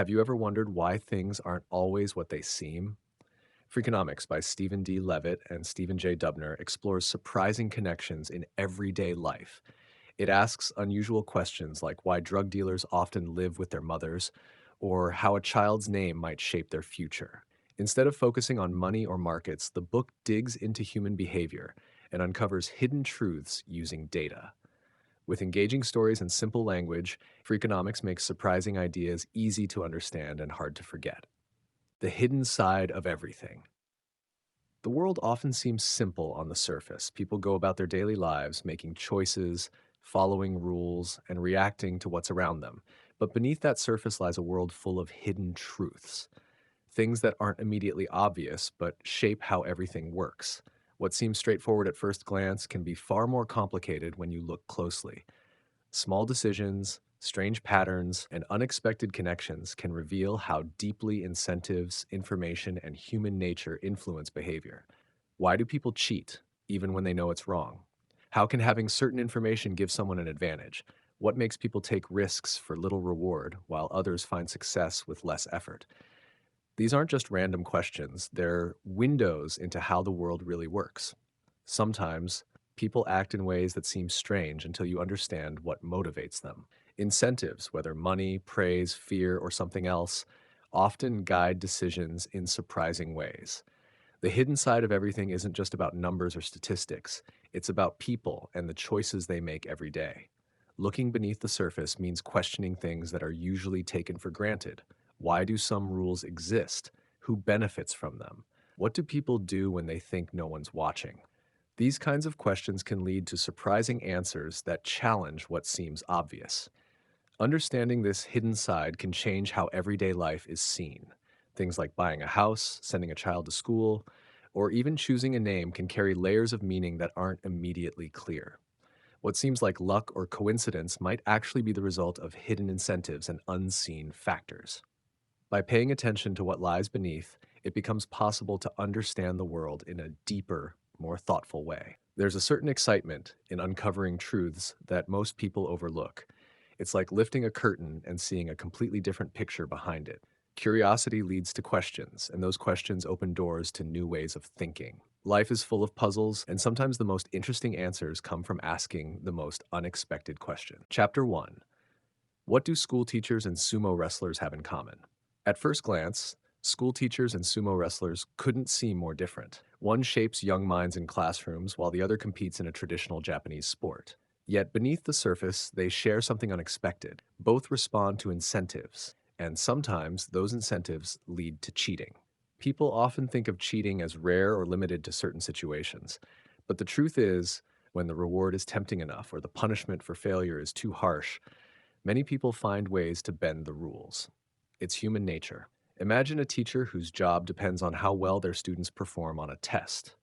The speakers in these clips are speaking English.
Have you ever wondered why things aren't always what they seem? Freakonomics by Stephen D. Levitt and Stephen J. Dubner explores surprising connections in everyday life. It asks unusual questions like why drug dealers often live with their mothers, or how a child's name might shape their future. Instead of focusing on money or markets, the book digs into human behavior and uncovers hidden truths using data. With engaging stories and simple language, Freakonomics makes surprising ideas easy to understand and hard to forget. The hidden side of everything. The world often seems simple on the surface. People go about their daily lives making choices, following rules, and reacting to what's around them. But beneath that surface lies a world full of hidden truths, things that aren't immediately obvious but shape how everything works. What seems straightforward at first glance can be far more complicated when you look closely. Small decisions, strange patterns, and unexpected connections can reveal how deeply incentives, information, and human nature influence behavior. Why do people cheat, even when they know it's wrong? How can having certain information give someone an advantage? What makes people take risks for little reward while others find success with less effort? These aren't just random questions, they're windows into how the world really works. Sometimes, people act in ways that seem strange until you understand what motivates them. Incentives, whether money, praise, fear, or something else, often guide decisions in surprising ways. The hidden side of everything isn't just about numbers or statistics, it's about people and the choices they make every day. Looking beneath the surface means questioning things that are usually taken for granted. Why do some rules exist? Who benefits from them? What do people do when they think no one's watching? These kinds of questions can lead to surprising answers that challenge what seems obvious. Understanding this hidden side can change how everyday life is seen. Things like buying a house, sending a child to school, or even choosing a name can carry layers of meaning that aren't immediately clear. What seems like luck or coincidence might actually be the result of hidden incentives and unseen factors. By paying attention to what lies beneath, it becomes possible to understand the world in a deeper, more thoughtful way. There's a certain excitement in uncovering truths that most people overlook. It's like lifting a curtain and seeing a completely different picture behind it. Curiosity leads to questions, and those questions open doors to new ways of thinking. Life is full of puzzles, and sometimes the most interesting answers come from asking the most unexpected question. Chapter 1. What do school teachers and sumo wrestlers have in common? At first glance, school teachers and sumo wrestlers couldn't seem more different. One shapes young minds in classrooms while the other competes in a traditional Japanese sport. Yet beneath the surface, they share something unexpected. Both respond to incentives, and sometimes those incentives lead to cheating. People often think of cheating as rare or limited to certain situations, but the truth is, when the reward is tempting enough or the punishment for failure is too harsh, many people find ways to bend the rules. It's human nature. Imagine a teacher whose job depends on how well their students perform on a test.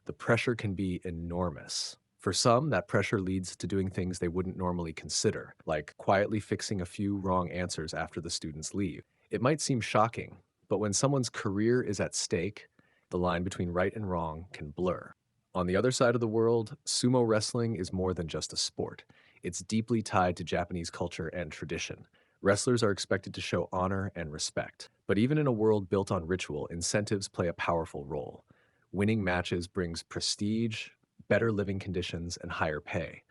The pressure can be enormous. For some, that pressure leads to doing things they wouldn't normally consider, like quietly fixing a few wrong answers after the students leave. It might seem shocking, but when someone's career is at stake, the line between right and wrong can blur. On the other side of the world, sumo wrestling is more than just a sport. It's deeply tied to Japanese culture and tradition. Wrestlers are expected to show honor and respect. But even in a world built on ritual, incentives play a powerful role. Winning matches brings prestige, better living conditions, and higher pay.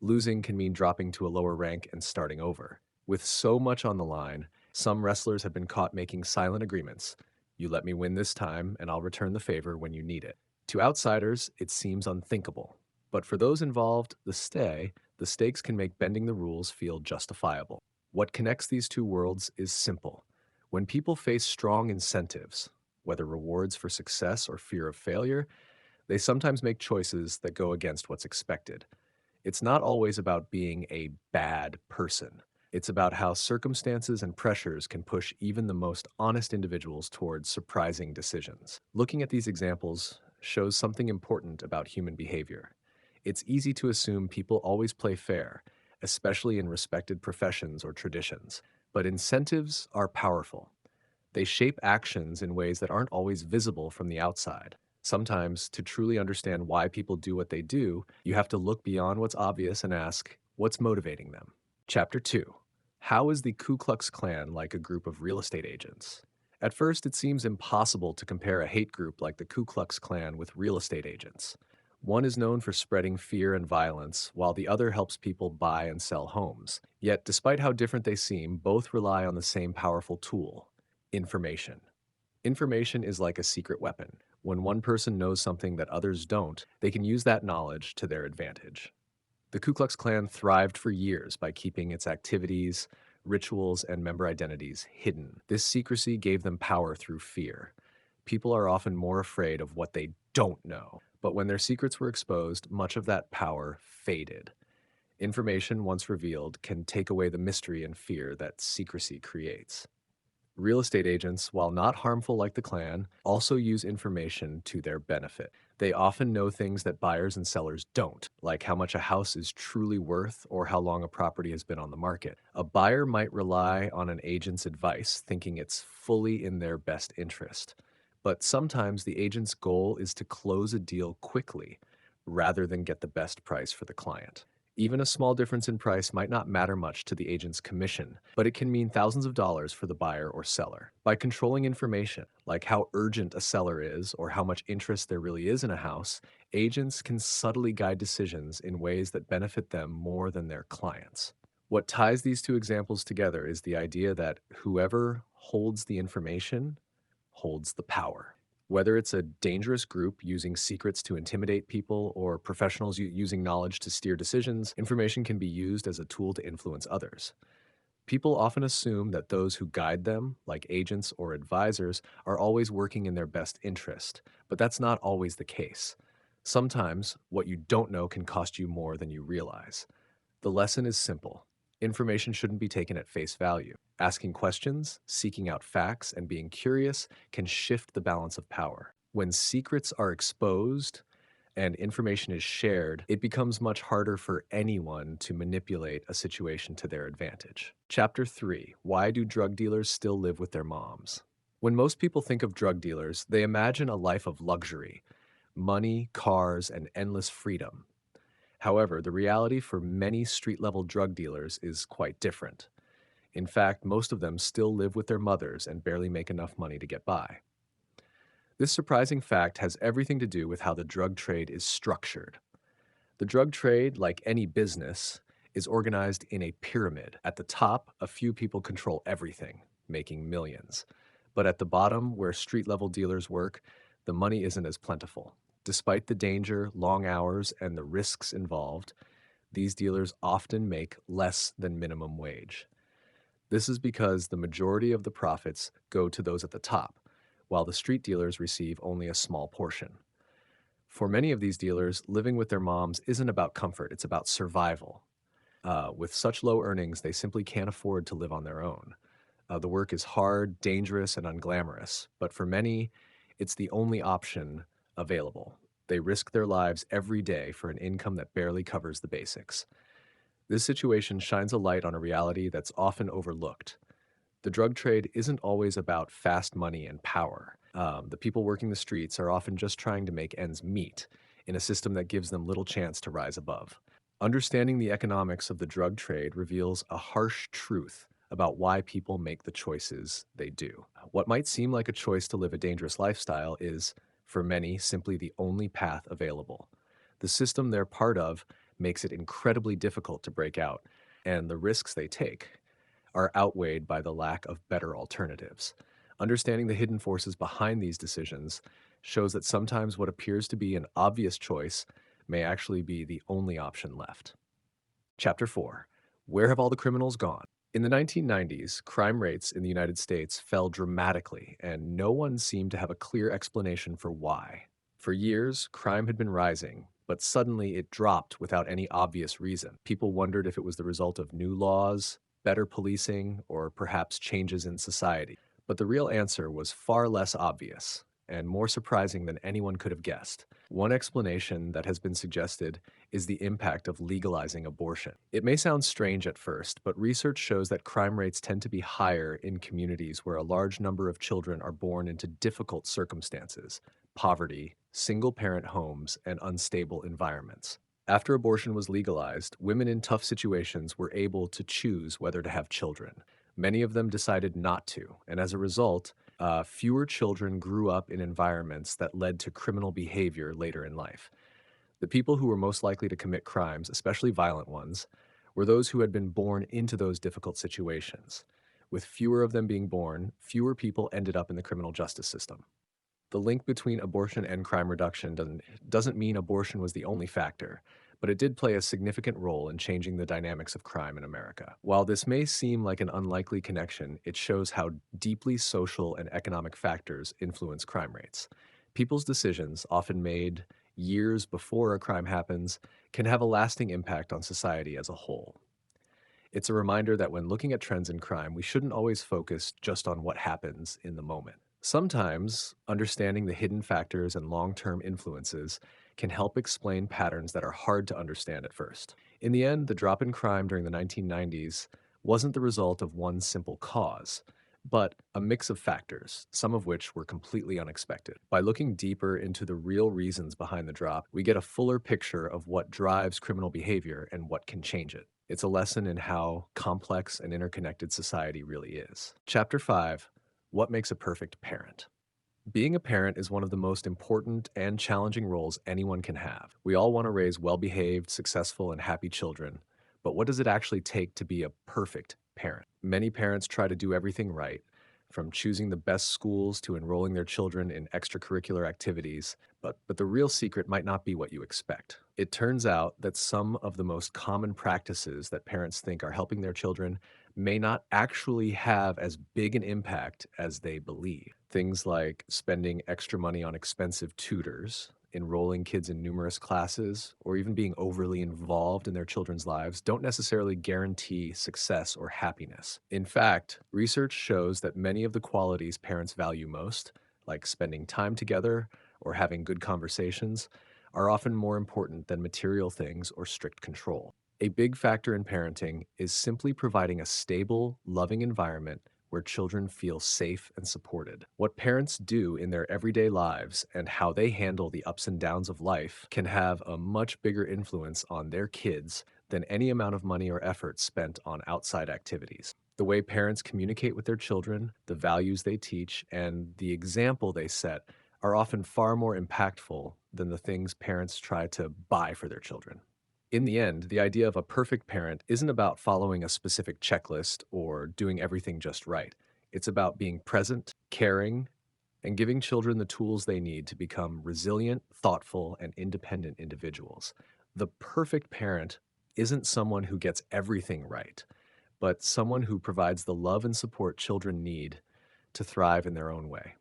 Losing can mean dropping to a lower rank and starting over. With so much on the line, some wrestlers have been caught making silent agreements. You let me win this time, and I'll return the favor when you need it. To outsiders, it seems unthinkable. But for those involved, the stakes can make bending the rules feel justifiable. What connects these two worlds is simple. When people face strong incentives, whether rewards for success or fear of failure, they sometimes make choices that go against what's expected. It's not always about being a bad person. It's about how circumstances and pressures can push even the most honest individuals towards surprising decisions. Looking at these examples shows something important about human behavior. It's easy to assume people always play fair, especially in respected professions or traditions. But incentives are powerful. They shape actions in ways that aren't always visible from the outside. Sometimes, to truly understand why people do what they do, you have to look beyond what's obvious and ask, what's motivating them? Chapter 2. How is the Ku Klux Klan like a group of real estate agents? At first, it seems impossible to compare a hate group like the Ku Klux Klan with real estate agents. One is known for spreading fear and violence, while the other helps people buy and sell homes. Yet, despite how different they seem, both rely on the same powerful tool: information. Information is like a secret weapon. When one person knows something that others don't, they can use that knowledge to their advantage. The Ku Klux Klan thrived for years by keeping its activities, rituals, and member identities hidden. This secrecy gave them power through fear. People are often more afraid of what they don't know. But when their secrets were exposed, much of that power faded. Information, once revealed, can take away the mystery and fear that secrecy creates. Real estate agents, while not harmful like the Klan, also use information to their benefit. They often know things that buyers and sellers don't, like how much a house is truly worth or how long a property has been on the market. A buyer might rely on an agent's advice, thinking it's fully in their best interest. But sometimes the agent's goal is to close a deal quickly rather than get the best price for the client. Even a small difference in price might not matter much to the agent's commission, but it can mean thousands of dollars for the buyer or seller. By controlling information, like how urgent a seller is or how much interest there really is in a house, agents can subtly guide decisions in ways that benefit them more than their clients. What ties these two examples together is the idea that whoever holds the information holds the power. Whether it's a dangerous group using secrets to intimidate people or professionals using knowledge to steer decisions, information can be used as a tool to influence others. People often assume that those who guide them, like agents or advisors, are always working in their best interest, but that's not always the case. Sometimes, what you don't know can cost you more than you realize. The lesson is simple. Information shouldn't be taken at face value. Asking questions, seeking out facts, and being curious can shift the balance of power. When secrets are exposed and information is shared, it becomes much harder for anyone to manipulate a situation to their advantage. Chapter 3: Why do drug dealers still live with their moms? When most people think of drug dealers, they imagine a life of luxury: money, cars, and endless freedom. However, the reality for many street-level drug dealers is quite different. In fact, most of them still live with their mothers and barely make enough money to get by. This surprising fact has everything to do with how the drug trade is structured. The drug trade, like any business, is organized in a pyramid. At the top, a few people control everything, making millions. But at the bottom, where street-level dealers work, the money isn't as plentiful. Despite the danger, long hours, and the risks involved, these dealers often make less than minimum wage. This is because the majority of the profits go to those at the top, while the street dealers receive only a small portion. For many of these dealers, living with their moms isn't about comfort, it's about survival. With such low earnings, they simply can't afford to live on their own. The work is hard, dangerous, and unglamorous, but for many, it's the only option available. They risk their lives every day for an income that barely covers the basics. This situation shines a light on a reality that's often overlooked. The drug trade isn't always about fast money and power. The people working the streets are often just trying to make ends meet in a system that gives them little chance to rise above. Understanding the economics of the drug trade reveals a harsh truth about why people make the choices they do. What might seem like a choice to live a dangerous lifestyle is, for many, simply the only path available. The system they're part of makes it incredibly difficult to break out, and the risks they take are outweighed by the lack of better alternatives. Understanding the hidden forces behind these decisions shows that sometimes what appears to be an obvious choice may actually be the only option left. Chapter 4: Where have all the criminals gone? In the 1990s, crime rates in the United States fell dramatically, and no one seemed to have a clear explanation for why. For years, crime had been rising, but suddenly it dropped without any obvious reason. People wondered if it was the result of new laws, better policing, or perhaps changes in society. But the real answer was far less obvious and more surprising than anyone could have guessed. One explanation that has been suggested is the impact of legalizing abortion. It may sound strange at first, but research shows that crime rates tend to be higher in communities where a large number of children are born into difficult circumstances: poverty, single-parent homes, and unstable environments. After abortion was legalized, women in tough situations were able to choose whether to have children. Many of them decided not to, and as a result, fewer children grew up in environments that led to criminal behavior later in life. The people who were most likely to commit crimes, especially violent ones, were those who had been born into those difficult situations. With fewer of them being born, fewer people ended up in the criminal justice system. The link between abortion and crime reduction doesn't mean abortion was the only factor, but it did play a significant role in changing the dynamics of crime in America. While this may seem like an unlikely connection, it shows how deeply social and economic factors influence crime rates. People's decisions, often made years before a crime happens, can have a lasting impact on society as a whole. It's a reminder that when looking at trends in crime, we shouldn't always focus just on what happens in the moment. Sometimes, understanding the hidden factors and long term influences can help explain patterns that are hard to understand at first. In the end, the drop in crime during the 1990s wasn't the result of one simple cause, but a mix of factors, some of which were completely unexpected. By looking deeper into the real reasons behind the drop, we get a fuller picture of what drives criminal behavior and what can change it. It's a lesson in how complex and interconnected society really is. Chapter 5: What Makes a Perfect Parent? Being a parent is one of the most important and challenging roles anyone can have. We all want to raise well behaved, successful, and happy children. But what does it actually take to be a perfect parent? Many parents try to do everything right, from choosing the best schools to enrolling their children in extracurricular activities. But the real secret might not be what you expect. It turns out that some of the most common practices that parents think are helping their children may not actually have as big an impact as they believe. Things like spending extra money on expensive tutors, enrolling kids in numerous classes, or even being overly involved in their children's lives don't necessarily guarantee success or happiness. In fact, research shows that many of the qualities parents value most, like spending time together or having good conversations, are often more important than material things or strict control. A big factor in parenting is simply providing a stable, loving environment where children feel safe and supported. What parents do in their everyday lives and how they handle the ups and downs of life can have a much bigger influence on their kids than any amount of money or effort spent on outside activities. The way parents communicate with their children, the values they teach, and the example they set are often far more impactful than the things parents try to buy for their children. In the end, the idea of a perfect parent isn't about following a specific checklist or doing everything just right. It's about being present, caring, and giving children the tools they need to become resilient, thoughtful, and independent individuals. The perfect parent isn't someone who gets everything right, but someone who provides the love and support children need to thrive in their own way.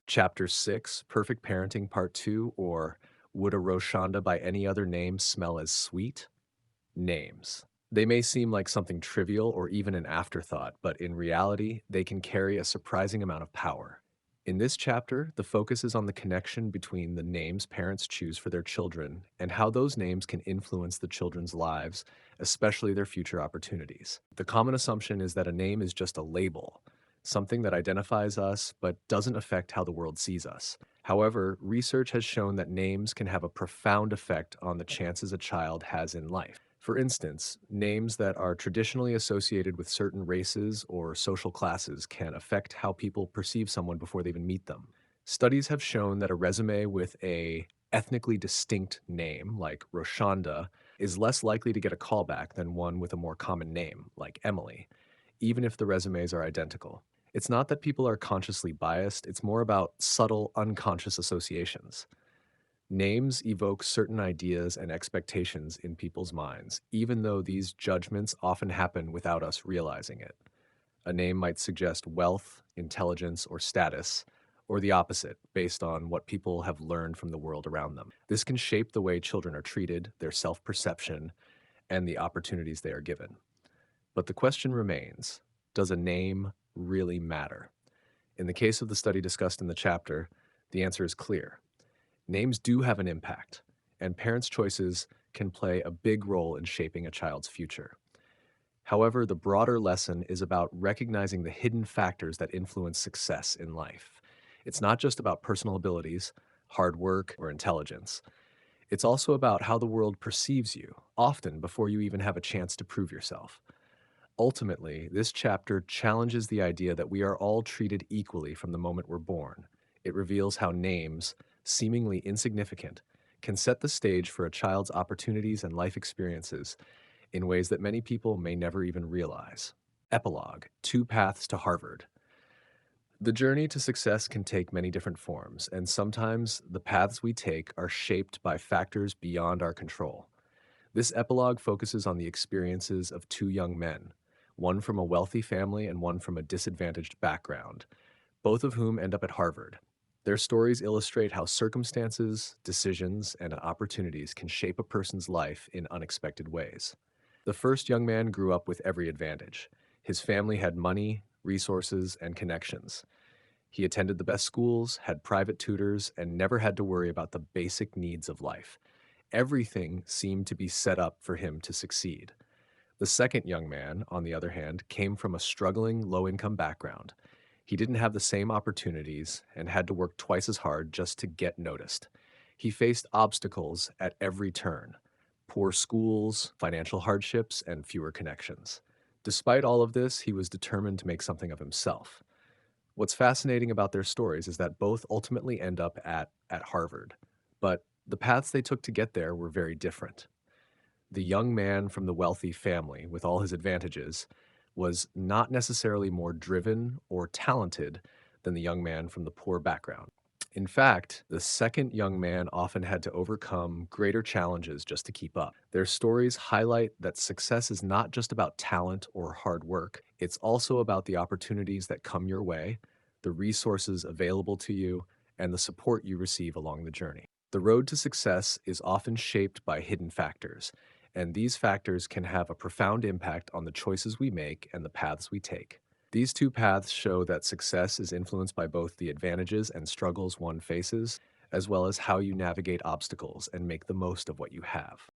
Chapter 6, Perfect Parenting Part 2, or Would a Roshanda by Any Other Name Smell as Sweet? Names. They may seem like something trivial or even an afterthought, but in reality, they can carry a surprising amount of power. In this chapter, the focus is on the connection between the names parents choose for their children and how those names can influence the children's lives, especially their future opportunities. The common assumption is that a name is just a label, something that identifies us but doesn't affect how the world sees us. However, research has shown that names can have a profound effect on the chances a child has in life. For instance, names that are traditionally associated with certain races or social classes can affect how people perceive someone before they even meet them. Studies have shown that a resume with a ethnically distinct name, like Roshanda, is less likely to get a callback than one with a more common name, like Emily, even if the resumes are identical. It's not that people are consciously biased, it's more about subtle, unconscious associations. Names evoke certain ideas and expectations in people's minds, even though these judgments often happen without us realizing it. A name might suggest wealth, intelligence, or status, or the opposite, based on what people have learned from the world around them. This can shape the way children are treated, their self perception, and the opportunities they are given. But the question remains, does a name really matter? In the case of the study discussed in the chapter, the answer is clear. Names do have an impact, and parents' choices can play a big role in shaping a child's future. However, the broader lesson is about recognizing the hidden factors that influence success in life. It's not just about personal abilities, hard work, or intelligence. It's also about how the world perceives you, often before you even have a chance to prove yourself. Ultimately, this chapter challenges the idea that we are all treated equally from the moment we're born. It reveals how names, seemingly insignificant, can set the stage for a child's opportunities and life experiences in ways that many people may never even realize. Epilogue: Two Paths to Harvard. The journey to success can take many different forms, and sometimes the paths we take are shaped by factors beyond our control. This epilogue focuses on the experiences of two young men, one from a wealthy family and one from a disadvantaged background, both of whom end up at Harvard. Their stories illustrate how circumstances, decisions, and opportunities can shape a person's life in unexpected ways. The first young man grew up with every advantage. His family had money, resources, and connections. He attended the best schools, had private tutors, and never had to worry about the basic needs of life. Everything seemed to be set up for him to succeed. The second young man, on the other hand, came from a struggling, low income background. He didn't have the same opportunities and had to work twice as hard just to get noticed. He faced obstacles at every turn: poor schools, financial hardships, and fewer connections. Despite all of this, he was determined to make something of himself. What's fascinating about their stories is that both ultimately end up at Harvard, but the paths they took to get there were very different. The young man from the wealthy family, with all his advantages, was not necessarily more driven or talented than the young man from the poor background. In fact, the second young man often had to overcome greater challenges just to keep up. Their stories highlight that success is not just about talent or hard work, it's also about the opportunities that come your way, the resources available to you, and the support you receive along the journey. The road to success is often shaped by hidden factors, and these factors can have a profound impact on the choices we make and the paths we take. These two paths show that success is influenced by both the advantages and struggles one faces, as well as how you navigate obstacles and make the most of what you have.